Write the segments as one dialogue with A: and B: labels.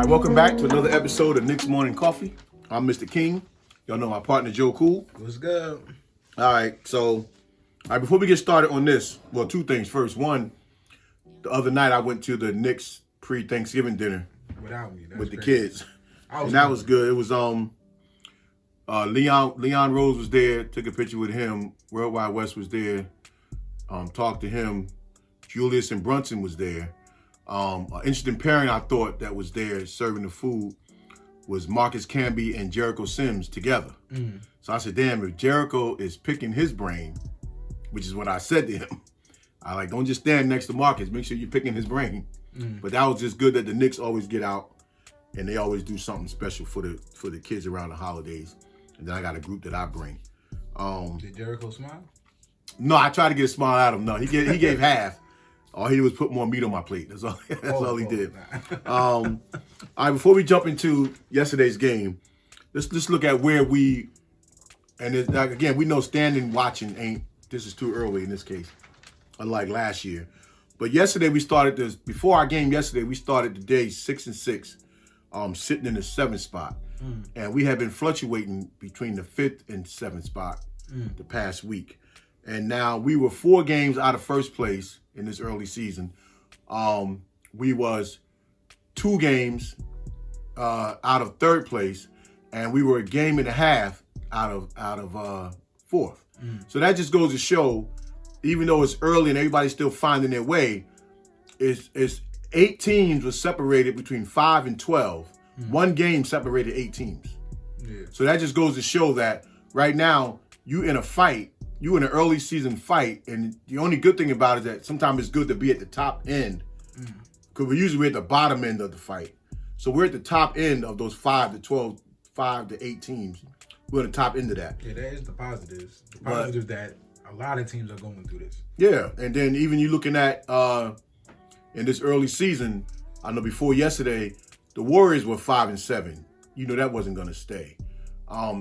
A: right, welcome back to another episode of Knicks Morning Coffee. I'm Mr. King. Y'all know my partner, Joe Cool.
B: What's good?
A: All right, before we get started on this, well, two things. First, one, the other night I went to the Knicks pre-Thanksgiving dinner
B: without me
A: with the kids, and that was good. It was Leon Rose was there. Took a picture with him. Worldwide West was there. Talked to him. Julius and Brunson was there. An interesting pairing I thought that was there serving the food was Marcus Camby and Jericho Sims together. Mm. So I said, damn, if Jericho is picking his brain, which is what I said to him, I don't just stand next to Marcus, make sure you're picking his brain. Mm. But that was just good that the Knicks always get out and they always do something special for the kids around the holidays. And then I got a group that I bring.
B: Did Jericho smile?
A: No, I tried to get a smile out of him. No, he gave half. All he did was put more meat on my plate. That's all he did. All right, before we jump into yesterday's game, let's look at where we, and again, we know standing watching this is too early in this case, unlike last year. But yesterday we started this, before our game yesterday, we started the day 6-6, sitting in the 7th spot. Mm. And we have been fluctuating between the 5th and 7th spot the past week. And now we were 4 games out of first place in this early season. We was 2 games out of 3rd place, and we were a game and a half out of 4th. Mm. So that just goes to show, even though it's early and everybody's still finding their way, it's 8 teams were separated between 5 and 12. Mm. 1 game separated 8 teams. Yeah. So that just goes to show that right now you in a fight. You in an early season fight, and the only good thing about it is that sometimes it's good to be at the top end, because we're at the bottom end of the fight. So we're at the top end of those 5 to 12, 5 to 8 teams. We're at the top end of that.
B: Yeah, that is the positives. The positives that a lot of teams are going through this.
A: Yeah, and then even you looking at in this early season, I know before yesterday, the Warriors were 5-7. You know that wasn't going to stay.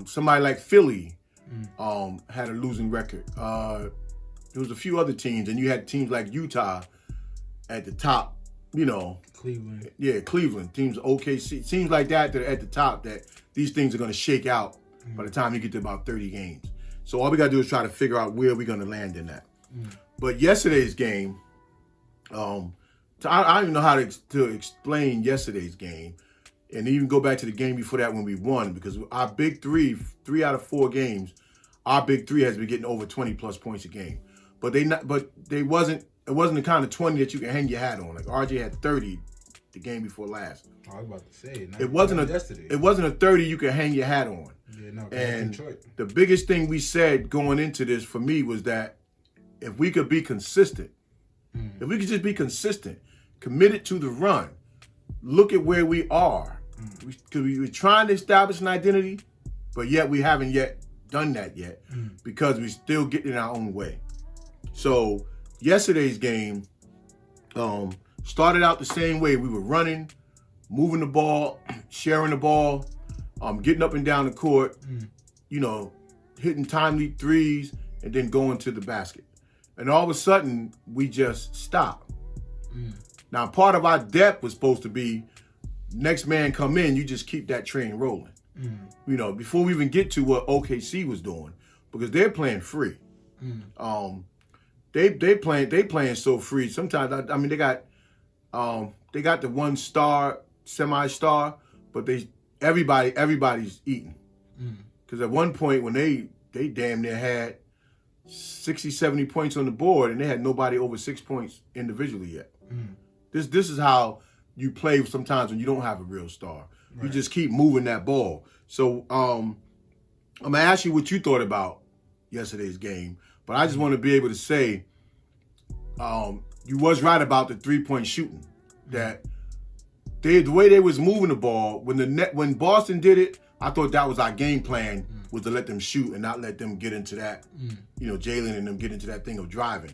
A: Somebody like Philly had a losing record. There was a few other teams, and you had teams like Utah at the top,
B: Cleveland.
A: Yeah, Cleveland. Teams OKC. Teams like that are at the top that these things are going to shake out by the time you get to about 30 games. So all we got to do is try to figure out where we're going to land in that. But yesterday's game, I don't even know how to explain yesterday's game. And even go back to the game before that when we won, because our big three out of 4 games, our big three has been getting over 20 plus points a game. But it wasn't the kind of 20 that you can hang your hat on. Like RJ had 30 the game before last.
B: I was about to say
A: it wasn't a 30 you could hang your hat on.
B: Yeah, no,
A: and
B: Detroit.
A: The biggest thing we said going into this for me was that if we could be consistent, if we could just be consistent, committed to the run, look at where we are. Because we were trying to establish an identity, but yet we haven't yet done that yet because we're still getting in our own way. So yesterday's game started out the same way. We were running, moving the ball, sharing the ball, getting up and down the court, hitting timely threes, and then going to the basket. And all of a sudden, we just stopped. Now, part of our depth was supposed to be next man come in, you just keep that train rolling. Before we even get to what OKC was doing, because they're playing free. They playing so free. Sometimes they got the 1 star, semi-star, but everybody's eating. Because at one point when they damn near had 60, 70 points on the board, and they had nobody over 6 points individually yet. This is how you play sometimes when you don't have a real star. Right. You just keep moving that ball. So I'm going to ask you what you thought about yesterday's game, but I just want to be able to say you was right about the 3-point shooting. That the way they was moving the ball, when Boston did it, I thought that was our game plan, was to let them shoot and not let them get into that, Jalen and them get into that thing of driving.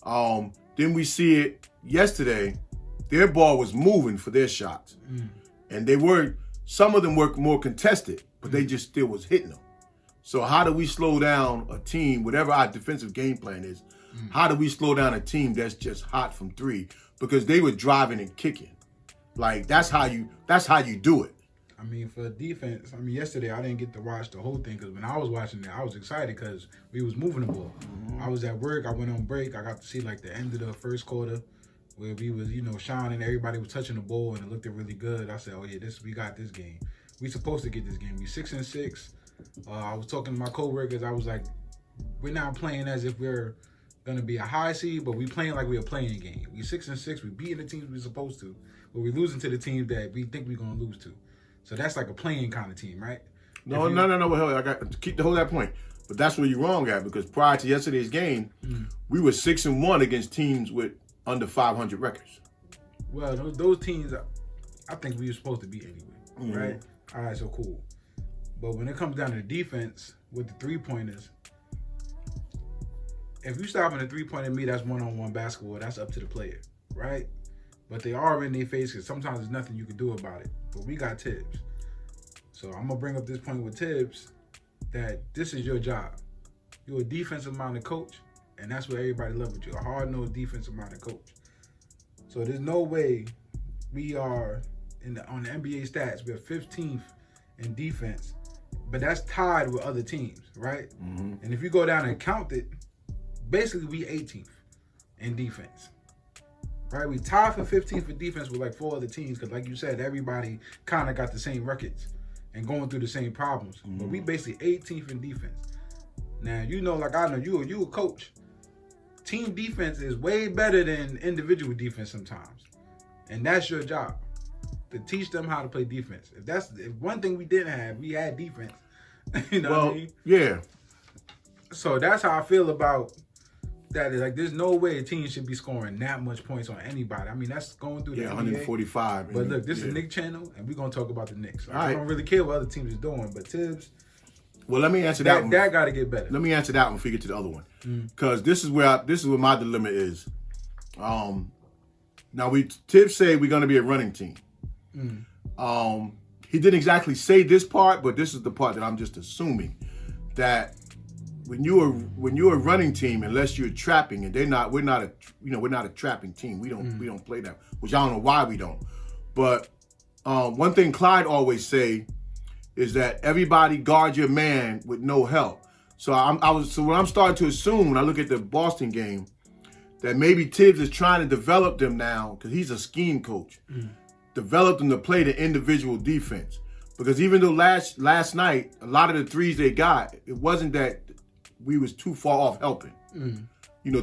A: Then we see it yesterday. Their ball was moving for their shots. And some of them were more contested, but they just still was hitting them. So how do we slow down a team, whatever our defensive game plan is, how do we slow down a team that's just hot from 3? Because they were driving and kicking. Like that's how you do it.
B: I mean, for defense, yesterday I didn't get to watch the whole thing because when I was watching it, I was excited because we was moving the ball. I was at work. I went on break. I got to see like the end of the first quarter where we was, shining. Everybody was touching the ball and it looked really good. I said, oh yeah, we got this game. We supposed to get this game. We 6-6. I was talking to my coworkers. I was like, we're not playing as if we're gonna be a high seed, but we playing like we're a playing game. We 6-6. We beating the teams we're supposed to, but we losing to the teams that we think we're gonna lose to. So that's like a playing kind of team, right?
A: No. Well, I got to keep the whole that point. But that's where you're wrong at because prior to yesterday's game, we were 6-1 against teams with under 500 records.
B: Well, those teams, I think we were supposed to beat anyway, right? All right, so cool. But when it comes down to defense with the 3-pointers, if you stop in the 3-pointer me, that's one-on-one basketball. That's up to the player, right? But they are in their face because sometimes there's nothing you can do about it. But we got Tibbs. So I'm going to bring up this point with Tibbs that this is your job. You're a defensive-minded coach, and that's what everybody loves with you, a hard-nosed defensive-minded coach. So there's no way we are, on the NBA stats, we're 15th in defense, but that's tied with other teams, right? And if you go down and count it, basically we 18th in defense. Right, we tied for 15th for defense with like 4 other teams because, like you said, everybody kind of got the same records and going through the same problems. But we basically 18th in defense. Now, like I know you a coach. Team defense is way better than individual defense sometimes, and that's your job to teach them how to play defense. If one thing we didn't have, we had defense. What I mean?
A: Yeah.
B: So that's how I feel about. That is like, there's no way a team should be scoring that much points on anybody. I mean, that's going through the NBA. 145. But look, this is Knicks channel, and we're going to talk about the Knicks. I don't really care what other teams are doing, but Tibbs.
A: Well, let me answer that one.
B: That got to get better.
A: Let me answer that one before we get to the other one. Because this is where my dilemma is. Now, Tibbs say we're going to be a running team. He didn't exactly say this part, but this is the part that I'm just assuming that when you're a running team, unless you're trapping, and we're not a trapping team. We don't play that, which I don't know why we don't. But one thing Clyde always say is that everybody guard your man with no help. So what I'm starting to assume when I look at the Boston game, that maybe Tibbs is trying to develop them now because he's a scheme coach, develop them to play the individual defense. Because even though last night a lot of the threes they got, it wasn't that we was too far off helping.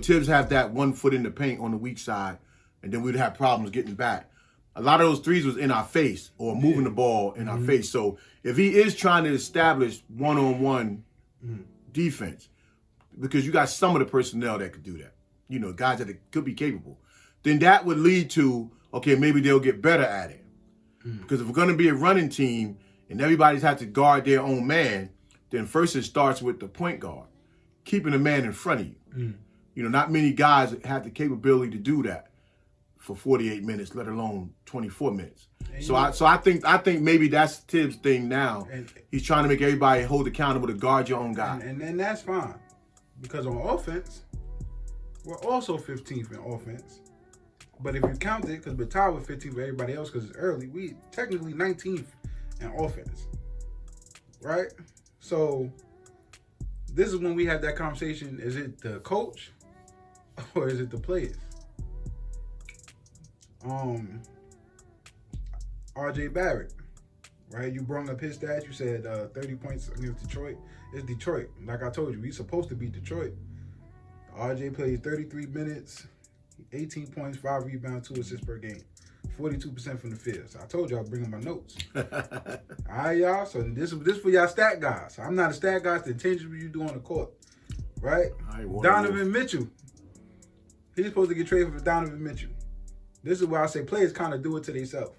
A: Tibbs have that 1 foot in the paint on the weak side, and then we'd have problems getting back. A lot of those threes was in our face or moving the ball in our face. So if he is trying to establish one-on-one defense, because you got some of the personnel that could do that, guys that could be capable, then that would lead to, okay, maybe they'll get better at it. Because if we're going to be a running team and everybody's had to guard their own man, then first it starts with the point guard, keeping a man in front of you. Not many guys have the capability to do that for 48 minutes, let alone 24 minutes. So I think maybe that's Tibbs' thing now. He's trying to make everybody hold accountable to guard your own guy.
B: And that's fine. Because on offense, we're also 15th in offense. But if you count it, because we're tied with 15th with everybody else because it's early, we technically 19th in offense. Right? So this is when we have that conversation. Is it the coach or is it the players? RJ Barrett, right? You brought up his stats. You said 30 points against Detroit. It's Detroit. Like I told you, he's supposed to beat Detroit. RJ plays 33 minutes, 18 points, 5 rebounds, 2 assists per game. 42% from the field. So I told you I was bringing my notes. All right, y'all. So this for y'all stat guys. I'm not a stat guy. It's the intentions you do on the court, right? Donovan Mitchell. He's supposed to get traded for Donovan Mitchell. This is where I say players kind of do it to themselves.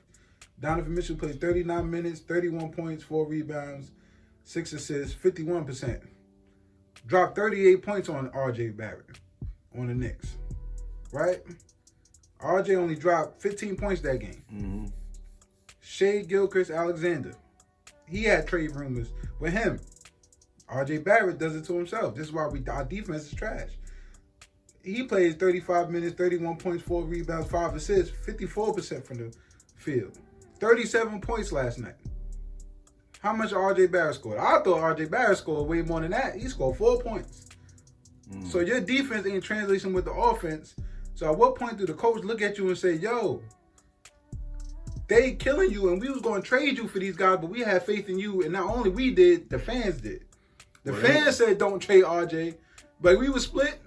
B: Donovan Mitchell played 39 minutes, 31 points, 4 rebounds, 6 assists, 51%. Dropped 38 points on RJ Barrett on the Knicks, right? RJ only dropped 15 points that game. Shea Gilchrist-Alexander. He had trade rumors with him. RJ Barrett does it to himself. This is why our defense is trash. He plays 35 minutes, 31 points, 4 rebounds, 5 assists, 54% from the field. 37 points last night. How much RJ Barrett scored? I thought RJ Barrett scored way more than that. He scored 4 points. So your defense ain't translation with the offense. So at what point do the coach look at you and say, yo, they killing you and we was going to trade you for these guys, but we had faith in you. And not only we did, the fans did. The fans said don't trade RJ, but we was split.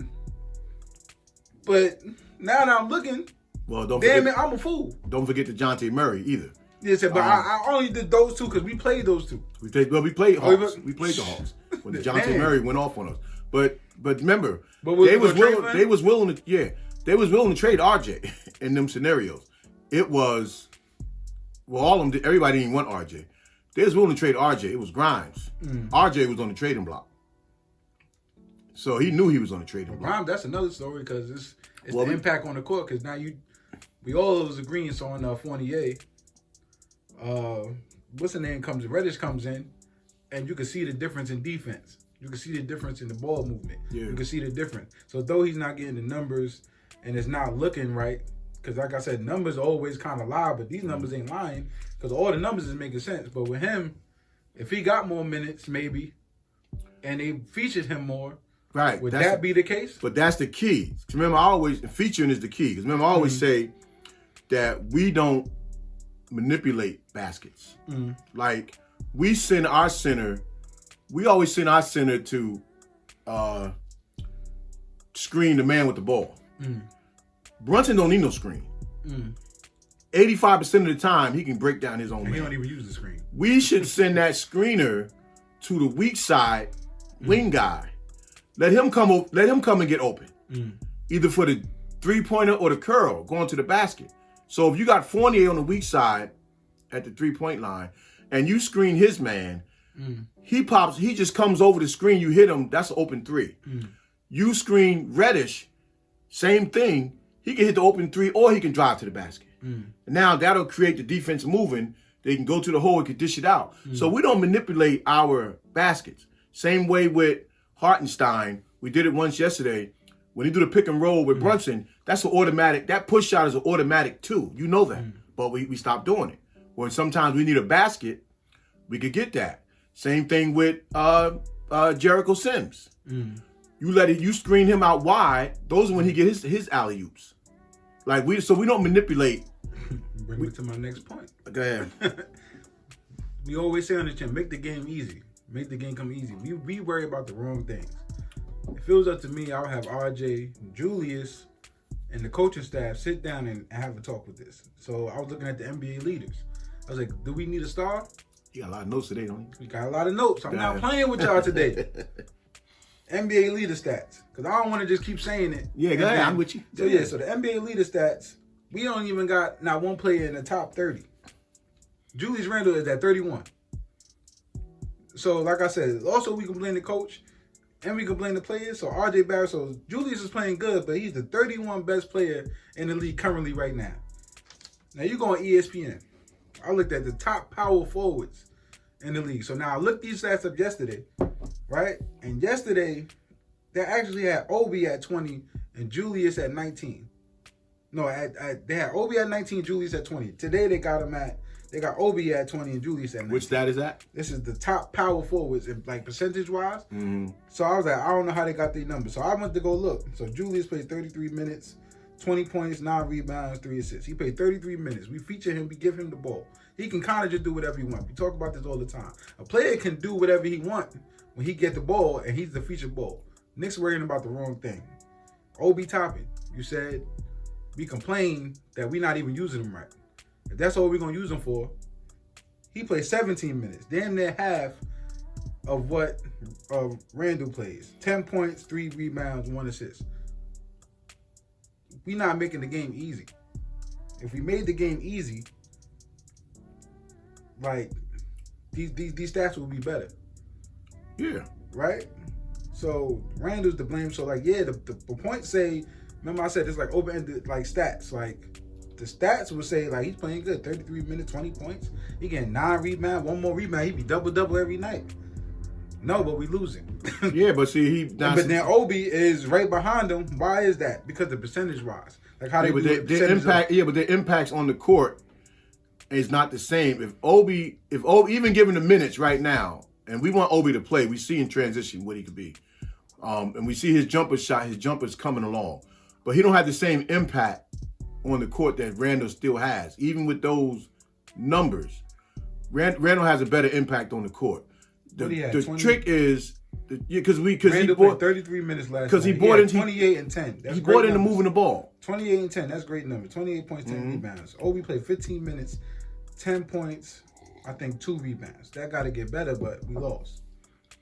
B: But now that I'm looking, damn it, I'm a fool.
A: Don't forget DeJounte Murray either.
B: Yes, but I only did those two because we played those two.
A: We played Hawks. We played the Hawks when DeJounte Murray went off on us. But remember, they was willing to trade RJ in them scenarios. It was everybody didn't want RJ. They was willing to trade RJ. It was Grimes. RJ was on the trading block. So he knew he was on the trading block.
B: Grimes, that's another story because it's the impact on the court because now we all was agreeing on Fournier. What's the name Reddish comes in, and you can see the difference in defense. You can see the difference in the ball movement. Yeah. You can see the difference. So though he's not getting the numbers and it's not looking right, because like I said, numbers always kind of lie, but these numbers ain't lying because all the numbers is making sense. But with him, if he got more minutes, maybe, and they featured him more,
A: right?
B: Would that be the case?
A: But that's the key. Remember, featuring is the key. Because remember, I always say that we don't manipulate baskets. Like we send our center. We always send our center to screen the man with the ball. Brunson don't need no screen. 85% of the time, he can break down his own man.
B: He don't even use the screen.
A: We should send that screener to the weak side wing guy. Let him come and get open. Either for the three-pointer or the curl, going to the basket. So if you got Fournier on the weak side at the three-point line, and you screen his man, he just comes over the screen, you hit him, that's an open three. You screen Reddish, same thing, he can hit the open three or he can drive to the basket. Now that'll create the defense moving, they can go to the hole and can dish it out. So we don't manipulate our baskets. Same way with Hartenstein, we did it once yesterday, when he do the pick and roll with Brunson, that's an automatic, that push shot is an automatic too, you know that, but we stopped doing it. When sometimes we need a basket, we could get that. Same thing with Jericho Sims. You screen him out wide. Those are when he get his alley oops. Like we don't manipulate.
B: Bring me to my next point.
A: Go ahead.
B: We always say on the chin, make the game easy. Make the game come easy. We worry about the wrong things. If it was up to me, I would have RJ, Julius, and the coaching staff sit down and have a talk with this. So I was looking at the NBA leaders. I was like, do we need a star?
A: You got a lot of notes today, don't you?
B: We got a lot of notes. I'm not playing with y'all today. NBA leader stats. Because I don't want to just keep saying it.
A: Yeah, go ahead. I'm with you.
B: So so the NBA leader stats, we don't even got not one player in the top 30. Julius Randle is at 31. So like I said, also we can blame the coach and we can blame the players. So RJ Barrett, so Julius is playing good, but he's the 31 best player in the league currently right now. Now you go on ESPN. I looked at the top power forwards in the league. So now I looked these stats up yesterday, right? And yesterday, they actually had Obi at 20 and Julius at 19. No, they had Obi at 19, Julius at 20. Today they got Obi at 20 and Julius at 19.
A: Which stat is that?
B: This is the top power forwards, like percentage-wise. So I was like, I don't know how they got these numbers. So I went to go look. So Julius played 33 minutes. 20 points, 9 rebounds, 3 assists. He played 33 minutes. We feature him. We give him the ball. He can kind of just do whatever he wants. We talk about this all the time. A player can do whatever he wants when he get the ball and he's the featured ball. Knicks worrying about the wrong thing. Obi Toppin, you said we complain that we're not even using him right. If that's all we're going to use him for, he played 17 minutes. Damn near half of what Randle plays. 10 points, 3 rebounds, 1 assist. We're not making the game easy. If we made the game easy, like these stats would be better.
A: Yeah.
B: Right? So Randall's to blame. So like, yeah, the points say, remember I said it's like open-ended like stats. Like the stats would say like he's playing good. 33 minutes, 20 points. He getting 9 rebounds, 1 more rebound. He'd be double every night. No, but we losing.
A: Yeah, but see,
B: but then Obi is right behind him. Why is that? Because the percentage rise. Like how they do
A: their impact. Yeah, but their impacts on the court is not the same. If Obi, even given the minutes right now, and we want Obi to play, we see in transition what he could be. And we see his jumper's coming along. But he don't have the same impact on the court that Randall still has. Even with those numbers, Randall has a better impact on the court. The trick is, because
B: Randall played 33 minutes last night.
A: Because he bought into
B: 28 and 10. That's
A: he bought into moving the ball.
B: 28 and 10. That's great number. 28 points, 10 rebounds. Obi played 15 minutes, 10 points, I think 2 rebounds. That got to get better, but we lost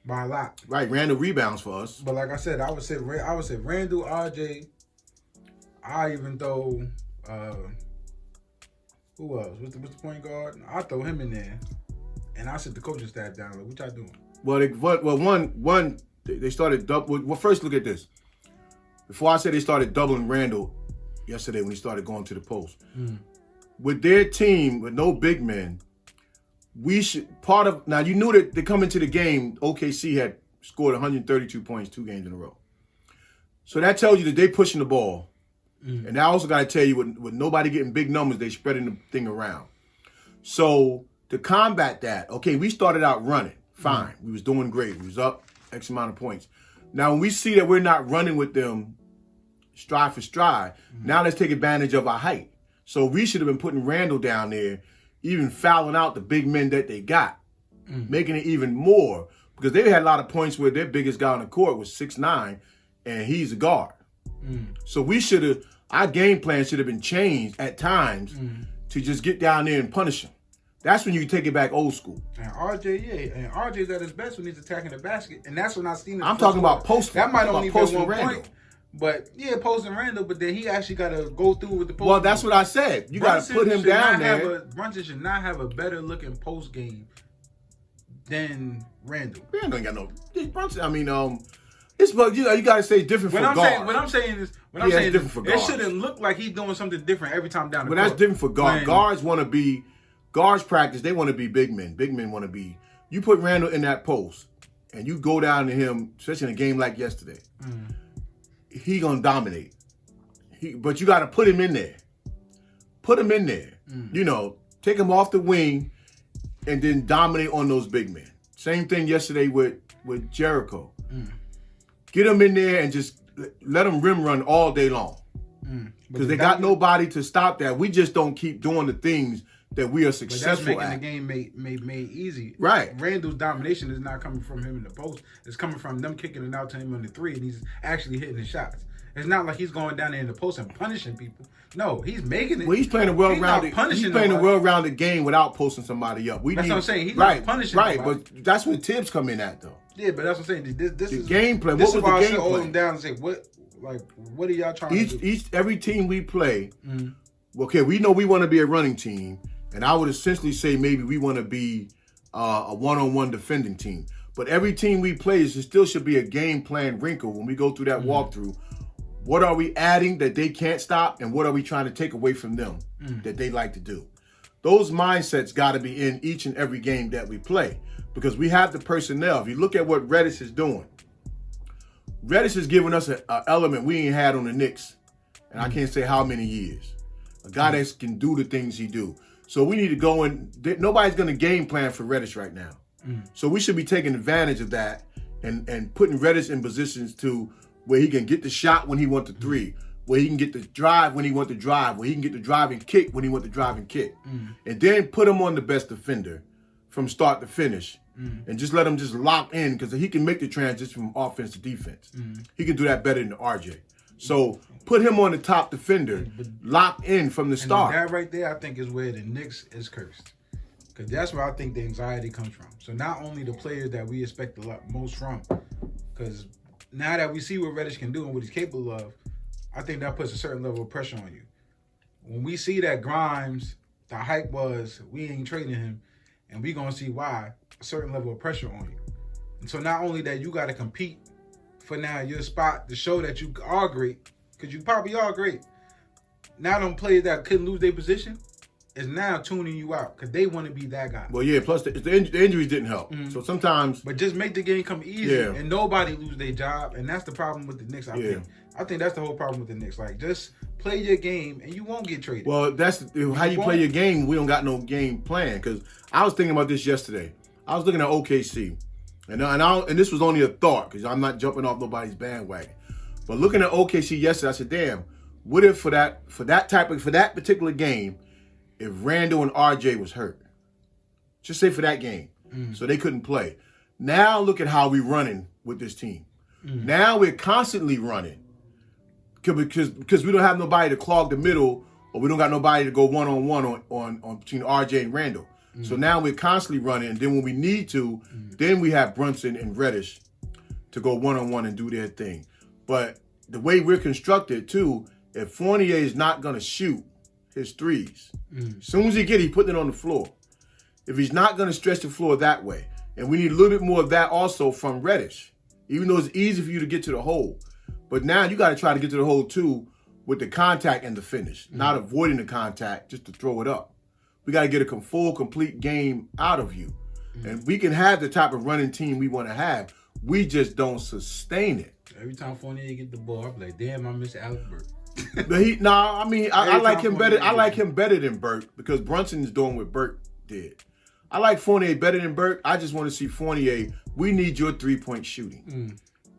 B: by a lot.
A: Right, Randall rebounds for us.
B: But like I said, I would say Randall, RJ. I even throw who else? What's the point guard? I throw him in there, and I sit the coaching staff down. Like, what y'all doing?
A: Well, they started double. Well, first look at this. Before I said they started doubling Randall yesterday when he started going to the post. With their team with no big men, we should now you knew that they come into the game. OKC had scored 132 points 2 games in a row, so that tells you that they pushing the ball. And I also got to tell you, with nobody getting big numbers, they spreading the thing around. So to combat that, okay, we started out running. Fine. We was doing great. We was up X amount of points. Now, when we see that we're not running with them stride for stride, now let's take advantage of our height. So we should have been putting Randall down there, even fouling out the big men that they got, making it even more. Because they had a lot of points where their biggest guy on the court was 6'9", and he's a guard. So our game plan should have been changed at times to just get down there and punish him. That's when you take it back old school.
B: And RJ's at his best when he's attacking the basket, and that's when I seen it.
A: I'm talking about posting.
B: That might only be one
A: Randall.
B: point, but posting Randall. But then he actually got to go through with the post.
A: Well, that's what I said. You got to put him down there.
B: Brunson should not have a better looking post game than Randall.
A: Randall ain't got no Brunson. I mean, it's but you got to say different for guard.
B: What I'm saying is
A: different for guards.
B: It shouldn't look like he's doing something different every time down the court.
A: But that's different for guard. Guards want to be. Guards practice, they want to be big men. Big men want to be. You put Randall in that post, and you go down to him, especially in a game like yesterday. He gonna dominate. But you got to put him in there. Put him in there. You know, take him off the wing, and then dominate on those big men. Same thing yesterday with Jericho. Get him in there and just let him rim run all day long. Because they got nobody to stop that. We just don't keep doing the things that we are successful
B: at. That's making the game made easy.
A: Right.
B: Randall's domination is not coming from him in the post. It's coming from them kicking it out to him on the 3, and he's actually hitting the shots. It's not like he's going down there in the post and punishing people. No, he's making it.
A: Well, he's playing a well-rounded game without posting somebody up.
B: That's what I'm saying. He's not punishing nobody.
A: But that's where Tibbs come in at, though.
B: Yeah, but that's what I'm saying. This is
A: game plan.
B: This
A: what was the game
B: plan? I sit all
A: plan?
B: them down and say, what are y'all trying to do?
A: Every team we play, okay, we know we want to be a running team. And I would essentially say maybe we want to be a one-on-one defending team. But every team we play, there still should be a game plan wrinkle when we go through that walkthrough. What are we adding that they can't stop, and what are we trying to take away from them that they like to do? Those mindsets got to be in each and every game that we play because we have the personnel. If you look at what Reddish is doing, Reddish is giving us an element we ain't had on the Knicks, and I can't say how many years. A guy that can do the things he do. So we need to go in. Nobody's going to game plan for Reddish right now. So we should be taking advantage of that and putting Reddish in positions to where he can get the shot when he wants the 3, where he can get the drive when he wants to drive, where he can get the drive and kick when he wants to drive and kick. And then put him on the best defender from start to finish and just let him just lock in because he can make the transition from offense to defense. He can do that better than RJ. So put him on the top defender, locked in from the start.
B: And that right there, I think, is where the Knicks is cursed. Because that's where I think the anxiety comes from. So not only the players that we expect the most from, because now that we see what Reddish can do and what he's capable of, I think that puts a certain level of pressure on you. When we see that Grimes, the hype was, we ain't trading him, and we going to see why, a certain level of pressure on you. And so not only that, you got to compete for now your spot to show that you are great, because you probably are great. Now them players that couldn't lose their position, is now tuning you out because they want to be that guy.
A: Well, yeah. Plus, the injuries didn't help.
B: Mm-hmm.
A: So sometimes,
B: but just make the game come easy and nobody lose their job, and that's the problem with the Knicks. I think that's the whole problem with the Knicks. Like, just play your game and you won't get traded.
A: Well, that's how you play your game. We don't got no game plan. Because I was thinking about this yesterday. I was looking at OKC, and this was only a thought because I'm not jumping off nobody's bandwagon. But looking at OKC yesterday, I said, "Damn, what if for that particular game, if Randall and RJ was hurt, just say for that game, so they couldn't play. Now look at how we running with this team. Now we're constantly running." Because we don't have nobody to clog the middle, or we don't got nobody to go one-on-one on between RJ and Randall. So now we're constantly running, and then when we need to, then we have Brunson and Reddish to go one-on-one and do their thing. But the way we're constructed, too, if Fournier is not going to shoot his threes, as soon as he putting it on the floor. If he's not going to stretch the floor that way, and we need a little bit more of that also from Reddish, even though it's easy for you to get to the hole. But now you got to try to get to the hole, too, with the contact and the finish, not avoiding the contact just to throw it up. We got to get a full, complete game out of you. And we can have the type of running team we want to have. We just don't sustain it.
B: Every time Fournier get the ball, I'm like, damn, I miss Alex Burke.
A: But I like him better. I like him better than Burke because Brunson is doing what Burke did. I like Fournier better than Burke. I just want to see Fournier. We need your 3-point shooting.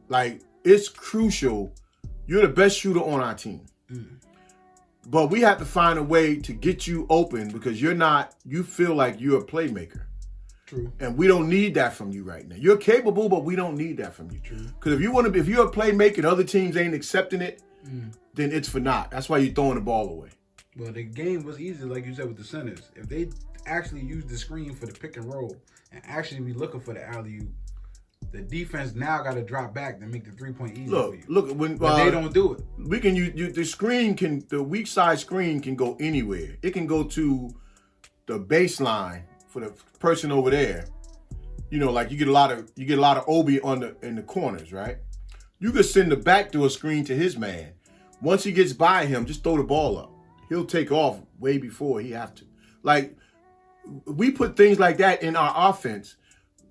A: Like, it's crucial. You're the best shooter on our team. But we have to find a way to get you open because you feel like you're a playmaker.
B: True.
A: And we don't need that from you right now. You're capable, but we don't need that from you.
B: True.
A: Because if you're a playmaker and other teams ain't accepting it, then it's for naught. That's why you're throwing the ball away.
B: Well, the game was easy, like you said, with the centers. If they actually use the screen for the pick and roll and actually be looking for the alley-oop, the defense now got to drop back to make the 3-point easy for you. But they don't do it.
A: We can use the screen. The weak side screen can go anywhere. It can go to the baseline for the person over there. You know, like you get a lot of Obi in the corners, right? You could send the backdoor screen to his man. Once he gets by him, just throw the ball up. He'll take off way before he have to. Like, we put things like that in our offense.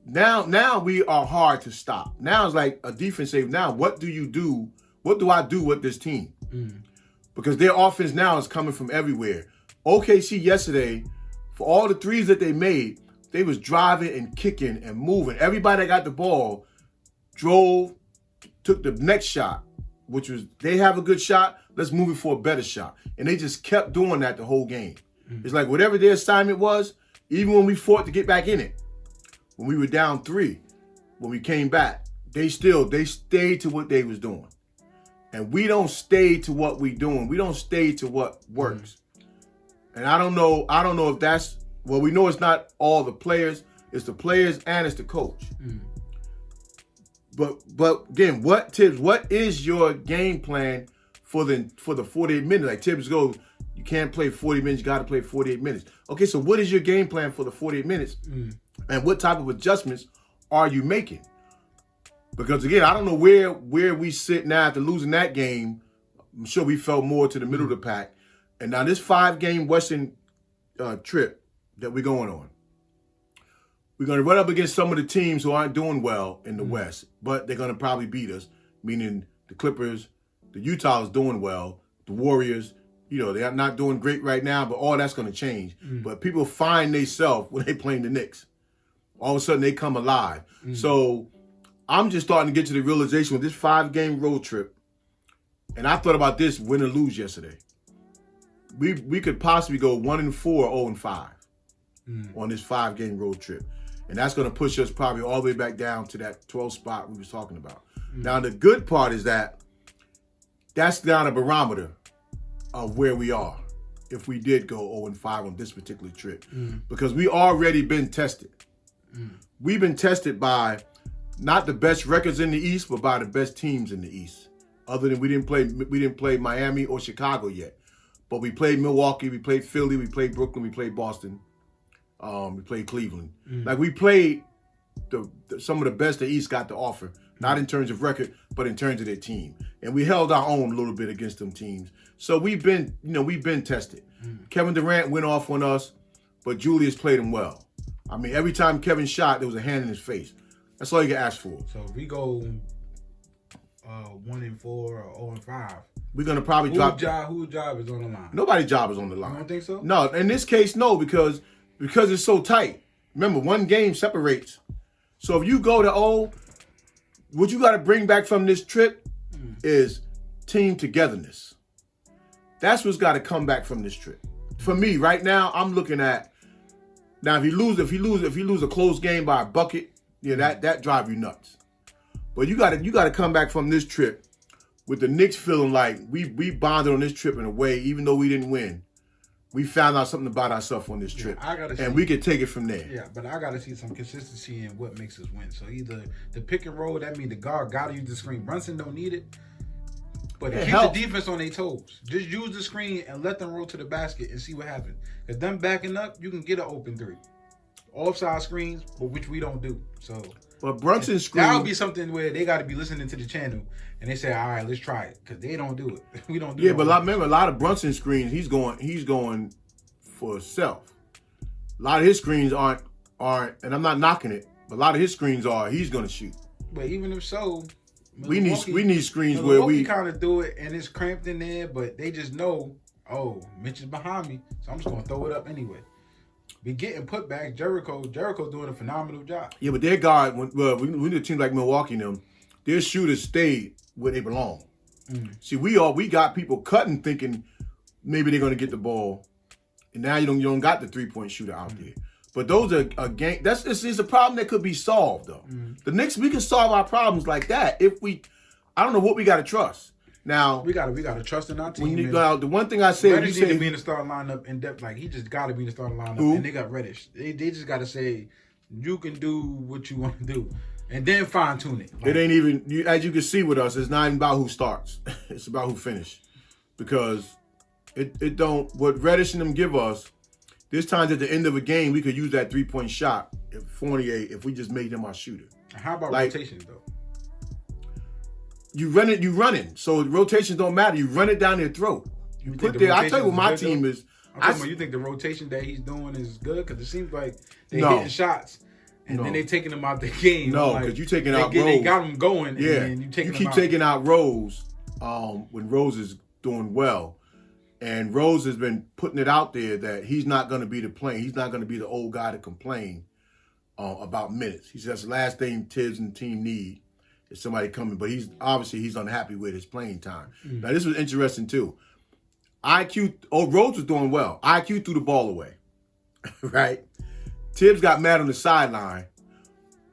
A: Now we are hard to stop. Now it's like a defense say, now what do you do? What do I do with this team? Because their offense now is coming from everywhere. OKC yesterday, for all the threes that they made, they was driving and kicking and moving. Everybody that got the ball drove, took the next shot, which was they have a good shot, let's move it for a better shot. And they just kept doing that the whole game. It's like whatever their assignment was, even when we fought to get back in it, when we were down 3, when we came back, they stayed to what they was doing. And we don't stay to what we doing. We don't stay to what works. And I don't know if that's, well, we know it's not all the players, it's the players and it's the coach. But again, what is your game plan for the 48 minutes? Like Tibbs goes, you can't play 40 minutes, you got to play 48 minutes. Okay, so what is your game plan for the 48 minutes? And what type of adjustments are you making? Because again, I don't know where we sit now after losing that game. I'm sure we fell more to the middle of the pack. And now this 5-game Western trip that we're going on, we're going to run up against some of the teams who aren't doing well in the West, but they're going to probably beat us, meaning the Clippers, the Utah is doing well, the Warriors, they're not doing great right now, but all that's going to change. But people find themselves when they playing the Knicks. All of a sudden, they come alive. So I'm just starting to get to the realization with this 5-game road trip, and I thought about this win or lose yesterday. We could possibly go 1-4 or 0-5 on this 5-game road trip. And that's going to push us probably all the way back down to that 12th spot we was talking about. Now, the good part is that's not a barometer of where we are if we did go 0-5 on this particular trip. Because we already been tested. We've been tested by not the best records in the East, but by the best teams in the East. Other than we didn't play Miami or Chicago yet. But we played Milwaukee, we played Philly, we played Brooklyn, we played Boston. We played Cleveland. Like we played some of the best the East got to offer. Not in terms of record, but in terms of their team. And we held our own a little bit against them teams. So we've been tested. Kevin Durant went off on us, but Julius played him well. I mean, every time Kevin shot, there was a hand in his face. That's all you can ask for.
B: So if we go 1-4 or 0-5,
A: we're gonna probably drop.
B: Whose job is on the line?
A: Nobody's job is on the line.
B: You don't think so?
A: No, in this case, no, because it's so tight. Remember, one game separates. So if you go to 0, what you got to bring back from this trip is team togetherness. That's what's got to come back from this trip. For me, right now, I'm looking at if you lose a close game by a bucket, yeah, that drive you nuts. But you got to come back from this trip with the Knicks feeling like we bonded on this trip in a way, even though we didn't win. We found out something about ourselves on this trip, and we could take it from there.
B: Yeah, but I got to see some consistency in what makes us win. So either the pick and roll, that means the guard got to use the screen. Brunson don't need it, but keep the defense on their toes. Just use the screen and let them roll to the basket and see what happens. Because them backing up, you can get an open 3. Offside screens, but which we don't do. So,
A: but Brunson's screen,
B: that would be something where they got to be listening to the channel and they say, all right, let's try it, because they don't do it. We don't do it.
A: Yeah, but remember, a lot of Brunson screens, he's going for self. A lot of his screens aren't, and I'm not knocking it, but a lot of his screens he's going to shoot.
B: But even if so,
A: we need screens where we
B: kind of do it, and it's cramped in there, but they just know, oh, Mitch is behind me, so I'm just going to throw it up anyway. Be getting put back. Jericho doing a phenomenal job.
A: Yeah, but their guard, we need a team like Milwaukee and them, their shooters stayed where they belong. See, we got people cutting, thinking maybe they're going to get the ball, and now you don't got the 3-point shooter out there. But those are a game. That's it's a problem that could be solved though. The Knicks, we can solve our problems like that if we. I don't know what we got to trust. Now
B: we got to trust in our team.
A: The one thing I say,
B: Reddish need to be in the starting lineup in depth. Like he just got to be in the starting lineup, and they got Reddish. They just got to say you can do what you want to do, and then fine tune it.
A: It ain't even as you can see with us. It's not even about who starts. It's about who finish, because it don't what Reddish and them give us. There's times at the end of a game we could use that 3-point shot at 48 if we just made them our shooter.
B: How about rotations though?
A: You running. So rotations don't matter. You run it down their throat. You put there. I tell you what my team is.
B: You think the rotation that he's doing is good? Because it seems like they're hitting shots and then they taking them out the game.
A: No, because you taking out Rose.
B: They got them going.
A: Yeah,
B: and you
A: keep taking out Rose when Rose is doing well. And Rose has been putting it out there that he's not going to be he's not going to be the old guy to complain about minutes. He says the last thing Tibbs and the team need is somebody coming. But he's unhappy with his playing time. Now, this was interesting, too. Rose was doing well. IQ threw the ball away, right? Tibbs got mad on the sideline,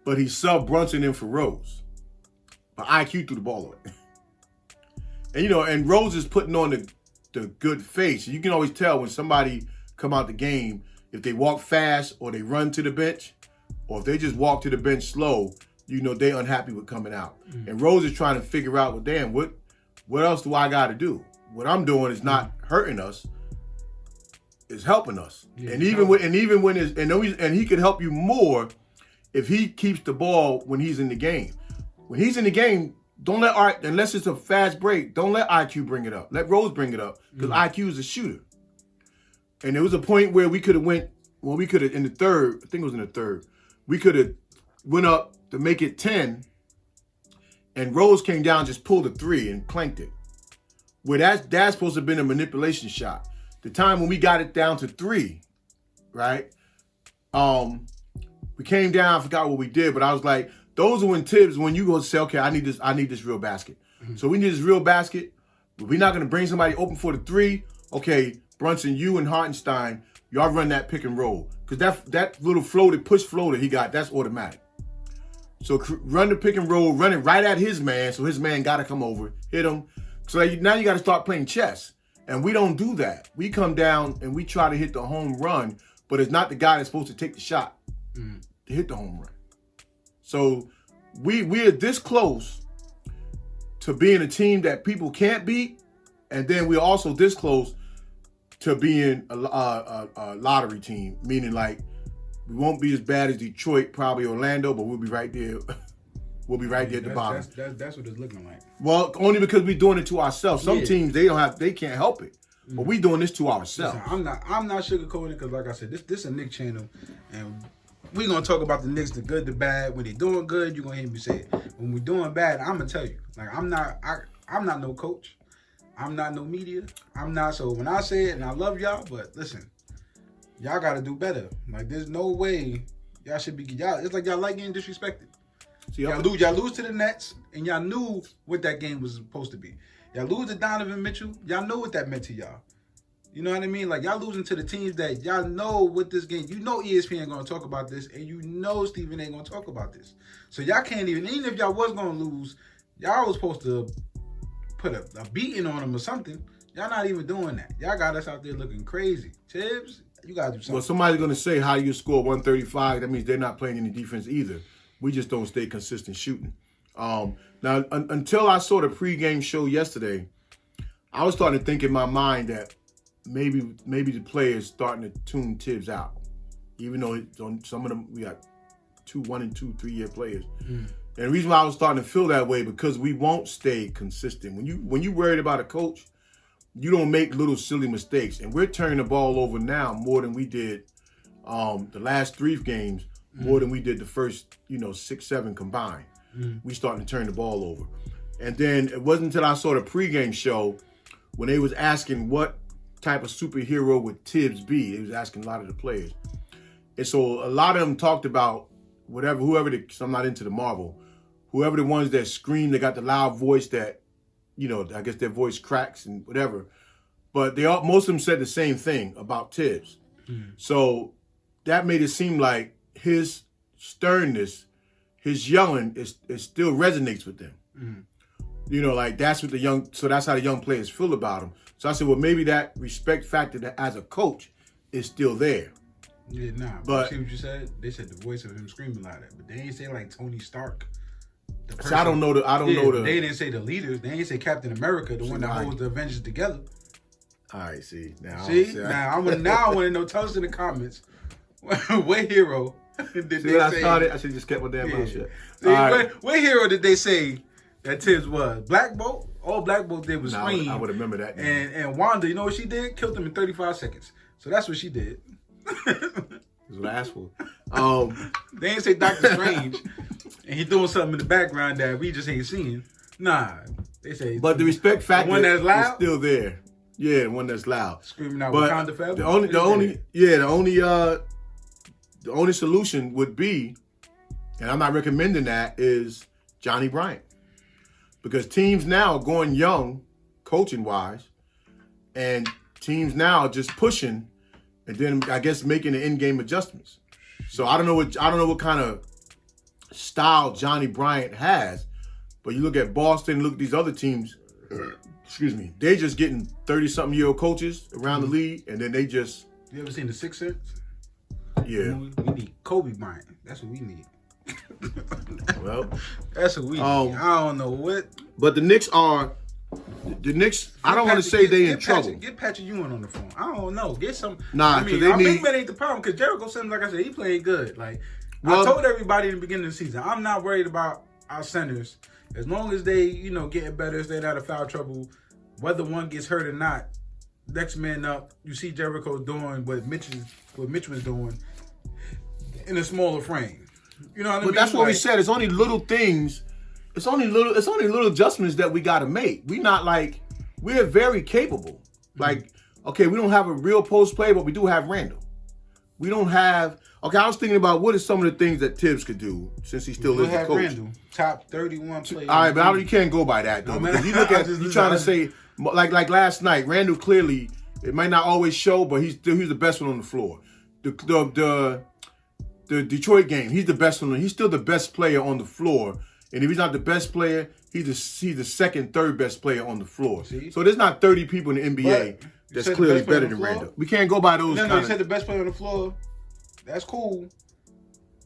A: but he subbed Brunson in for Rose. But IQ threw the ball away. And Rose is putting on the good face. You can always tell when somebody come out the game, if they walk fast or they run to the bench, or if they just walk to the bench slow, they unhappy with coming out. And Rose is trying to figure out, well, damn, what else do I got to do? What I'm doing is not hurting us, it's helping us. Yeah, and he can help you more if he keeps the ball when he's in the game. When he's in the game, don't let unless it's a fast break, don't let IQ bring it up. Let Rose bring it up, because IQ is a shooter. And there was a point where we could have in the third, I think it was in the third, we could have went up to make it 10, and Rose came down, just pulled a 3 and clanked it. Where that's supposed to have been a manipulation shot. The time when we got it down to 3, right? We came down, I forgot what we did, but I was like, those are when you go say, okay, I need this real basket. So we need this real basket. We're not going to bring somebody open for the 3. Okay, Brunson, you and Hartenstein, y'all run that pick and roll. Because that little push floater he got, that's automatic. So run the pick and roll, run it right at his man, so his man got to come over, hit him. So now you got to start playing chess. And we don't do that. We come down and we try to hit the home run, but it's not the guy that's supposed to take the shot to hit the home run. So we're this close to being a team that people can't beat, and then we're also this close to being a lottery team, meaning like we won't be as bad as Detroit, probably Orlando, but we'll be right there we'll be right there at the bottom.
B: That's what it's looking like.
A: Well, only because we're doing it to ourselves. Some teams they can't help it, but we doing this to ourselves.
B: Listen, I'm not sugarcoating because, like I said, this is a Knicks channel, and we're gonna talk about the Knicks, the good, the bad. When they're doing good, you're gonna hear me say it. When we're doing bad, I'm gonna tell you. Like I'm not no coach. I'm not no media. I'm not. So when I say it, and I love y'all, but listen, y'all gotta do better. Like there's no way y'all should be. It's like y'all like getting disrespected. See, y'all lose to the Nets, and y'all knew what that game was supposed to be. Y'all lose to Donovan Mitchell. Y'all know what that meant to y'all. You know what I mean? Like, y'all losing to the teams that y'all know what this game. You know ESPN ain't going to talk about this, and you know Steven ain't going to talk about this. So y'all can't even if y'all was going to lose, y'all was supposed to put a beating on them or something. Y'all not even doing that. Y'all got us out there looking crazy. Tibbs, you got to do something.
A: Well, somebody's going to say, how you score 135? That means they're not playing any defense either. We just don't stay consistent shooting. Now, until I saw the pregame show yesterday, I was starting to think in my mind that maybe the players starting to tune Tibbs out. Even though on some of them, we got 1 and 2, 3-year players. And the reason why I was starting to feel that way, because we won't stay consistent. When you worried about a coach, you don't make little silly mistakes. And we're turning the ball over now more than we did the last 3 games, more than we did the first 6, 7 combined. We starting to turn the ball over. And then it wasn't until I saw the pregame show when they was asking what type of superhero would Tibbs be. They was asking a lot of the players. And so a lot of them talked about cause I'm not into the Marvel, whoever the ones that scream, they got the loud voice that, I guess their voice cracks and whatever. But most of them said the same thing about Tibbs. So that made it seem like his sternness, his yelling it still resonates with them. Like that's what that's how the young players feel about him. So I said, well, maybe that respect factor that as a coach is still there.
B: Yeah, nah. But see what you said? They said the voice of him screaming like that, but they ain't say like Tony Stark.
A: So I don't know the.
B: They didn't say the leaders. They ain't say Captain America, the one that holds the Avengers together.
A: All right, see now.
B: I want to know. Tell us in the comments what hero did they say?
A: I should have just kept my damn mouth shut.
B: What hero did they say that Tibbs was? Black Bolt. All Black Bolt did was scream.
A: I would remember that.
B: And Wanda, you know what she did? Killed him in 35 seconds. So that's what she did.
A: That's what I asked for.
B: They ain't say Doctor Strange, and he doing something in the background that we just ain't seeing. Nah, they say.
A: But the respect factor
B: the one that's loud
A: is still there. Yeah, the one that's loud.
B: Screaming out Wakanda forever.
A: The only solution would be, and I'm not recommending that, is Johnny Bryant. Because teams now are going young, coaching-wise, and teams now are just pushing, and then I guess making the in-game adjustments. So I don't know what kind of style Johnny Bryant has, but you look at Boston, look at these other teams. Excuse me, they just getting 30-something-year-old coaches around the league, and then they just.
B: You ever seen the Sixers?
A: Yeah.
B: We need Kobe Bryant. That's what we need.
A: Well,
B: that's what we need. I don't know what.
A: But the Knicks. I don't want to say they in trouble.
B: Get Patrick Ewing on the phone. I don't know. Get some.
A: Nah,
B: big man ain't the problem because Jericho Sims, like I said, he playing good. Like I told everybody in the beginning of the season, I'm not worried about our centers as long as they, getting better, staying out of foul trouble. Whether one gets hurt or not, next man up. You see Jericho doing what Mitch was doing in a smaller frame. You know what I mean?
A: But that's what we said. It's only little things. It's only little adjustments that we got to make. We're very capable. Like, okay, we don't have a real post player, but we do have Randall. We don't have. Okay, I was thinking about what are some of the things that Tibbs could do since he still is the coach.
B: Randall, top 31 player.
A: All right, but you can't go by that though. Because you look at you trying to say like last night, Randall clearly it might not always show, but he's the best one on the floor. The Detroit game, he's the best one. He's still the best player on the floor. And if he's not the best player, he's the second, third best player on the floor. See? So there's not 30 people in the NBA that's clearly better than Randall. We can't go by those.
B: No, you said the best player on the floor. That's cool.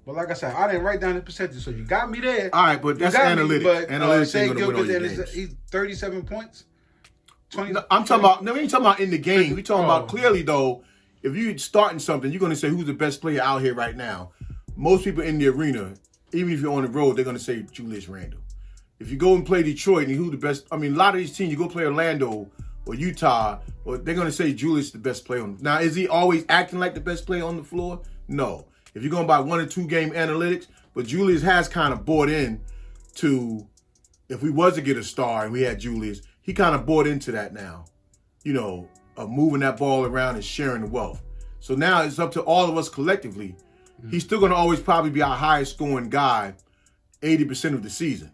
B: But like I said, I didn't write down the percentage, so you got me there.
A: All right, but that's analytics. Analytics ain't going to win all your games.
B: He's 37 points. 20.
A: No, I'm talking about. No, we ain't talking about in the game. We talking about clearly though. If you're starting something, you're going to say who's the best player out here right now. Most people in the arena even if you're on the road, they're going to say Julius Randle. If you go and play Detroit and who the best, I mean, a lot of these teams, you go play Orlando or Utah, or they're going to say Julius is the best player on. Now, is he always acting like the best player on the floor? No. If you're going by 1 or 2 game analytics, but Julius has kind of bought in to, if we was to get a star and we had Julius, he kind of bought into that now, you know, of moving that ball around and sharing the wealth. So now it's up to all of us collectively. He's still going to always probably be our highest scoring guy 80% of the season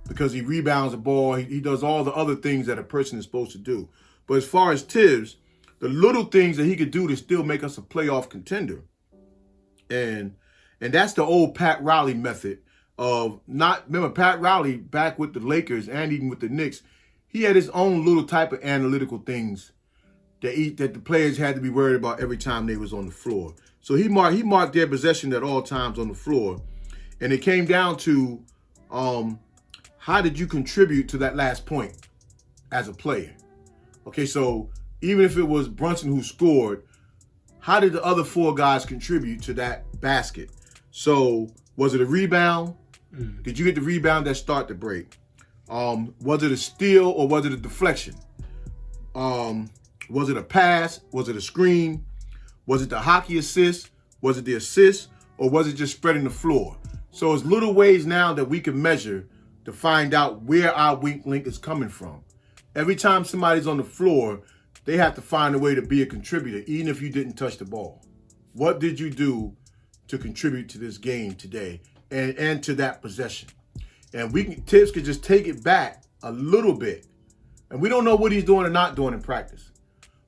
A: because he rebounds the ball. He does all the other things that a person is supposed to do. But as far as Tibbs, the little things that he could do to still make us a playoff contender. And that's the old Pat Riley method of remember Pat Riley back with the Lakers and even with the Knicks, he had his own little type of analytical things that the players had to be worried about every time they was on the floor. So he marked their possession at all times on the floor. And it came down to how did you contribute to that last point as a player? Okay, so even if it was Brunson who scored, how did the other 4 guys contribute to that basket? So was it a rebound? Did you get the rebound that started the break? Was it a steal or was it a deflection? Was it a pass? Was it a screen? Was it the hockey assist? Was it the assist? Or was it just spreading the floor? So it's little ways now that we can measure to find out where our weak link is coming from. Every time somebody's on the floor, they have to find a way to be a contributor, even if you didn't touch the ball. What did you do to contribute to this game today and to that possession? And Tibbs could just take it back a little bit. And we don't know what he's doing or not doing in practice.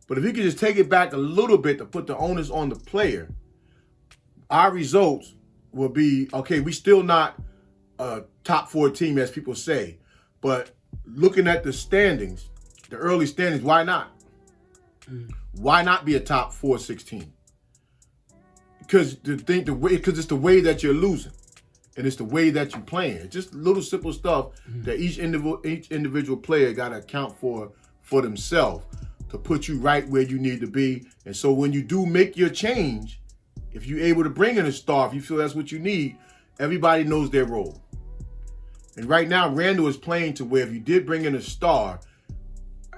A: But if he could just take it back a little bit to put the onus on the player, our results will be, okay, we still not a top 4 team as people say. But looking at the standings, the early standings, why not? Why not be a top 4-6 team? Because it's the way that you're losing. And it's the way that you're playing. It's just little simple stuff that each individual player got to account for themselves to put you right where you need to be. And so when you do make your change, if you're able to bring in a star, if you feel that's what you need, everybody knows their role. And right now, Randle is playing to where if you did bring in a star,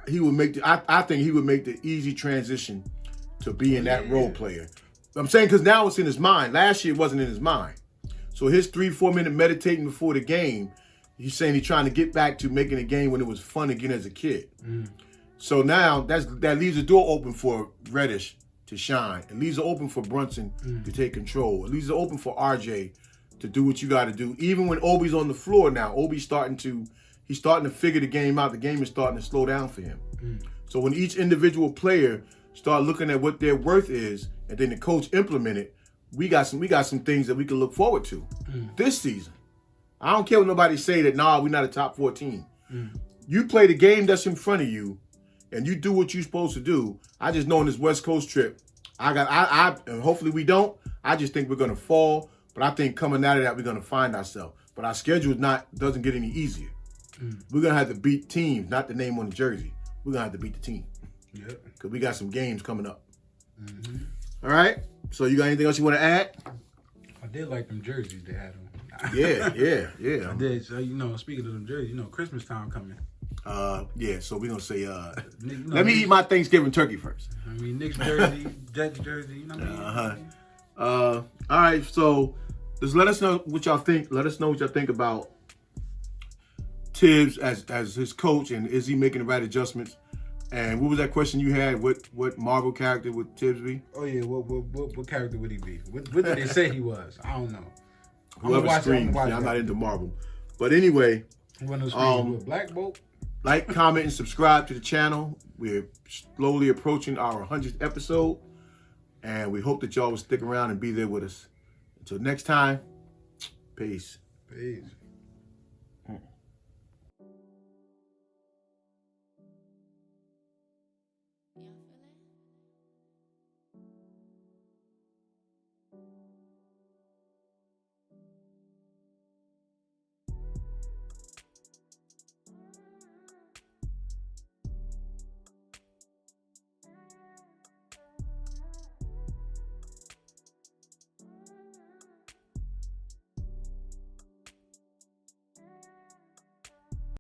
A: he would make I think he would make the easy transition to being that role player. I'm saying because now it's in his mind. Last year it wasn't in his mind. So his 3-4 minute meditating before the game, he's saying he's trying to get back to making a game when it was fun again as a kid. So now that leaves the door open for Reddish to shine. It leaves it open for Brunson to take control. It leaves it open for RJ to do what you got to do. Even when Obi's on the floor now, he's starting to figure the game out. The game is starting to slow down for him. So when each individual player start looking at what their worth is, and then the coach implement it, we got some things that we can look forward to this season. I don't care what nobody say that, we're not a top 4 team. You play the game that's in front of you, and you do what you're supposed to do. I just know on this West Coast trip, and hopefully we don't. I just think we're gonna fall, but I think coming out of that we're gonna find ourselves. But our schedule doesn't get any easier. We're gonna have to beat teams, not the name on the jersey. We're gonna have to beat the team.
B: Yep.
A: Because we got some games coming up. All right. So you got anything else you want to add?
B: I did like them jerseys they had on.
A: Yeah.
B: I did. So, speaking of them jerseys, Christmas time coming.
A: Yeah, so we're going to say, let me eat my Thanksgiving turkey first.
B: I mean, Knicks jersey, Jets jersey, you know what I mean?
A: All right, so just let us know what y'all think. Let us know what y'all think about Tibbs as his coach, and is he making the right adjustments? And what was that question you had? What Marvel character would Tibbs be?
B: Oh yeah, what character would he be? What did they say he was? I don't know.
A: Whoever screams. I'm not into Marvel, but anyway.
B: One of those with Black Bolt.
A: Like, comment, and subscribe to the channel. We're slowly approaching our 100th episode, and we hope that y'all will stick around and be there with us. Until next time, peace.
B: Peace.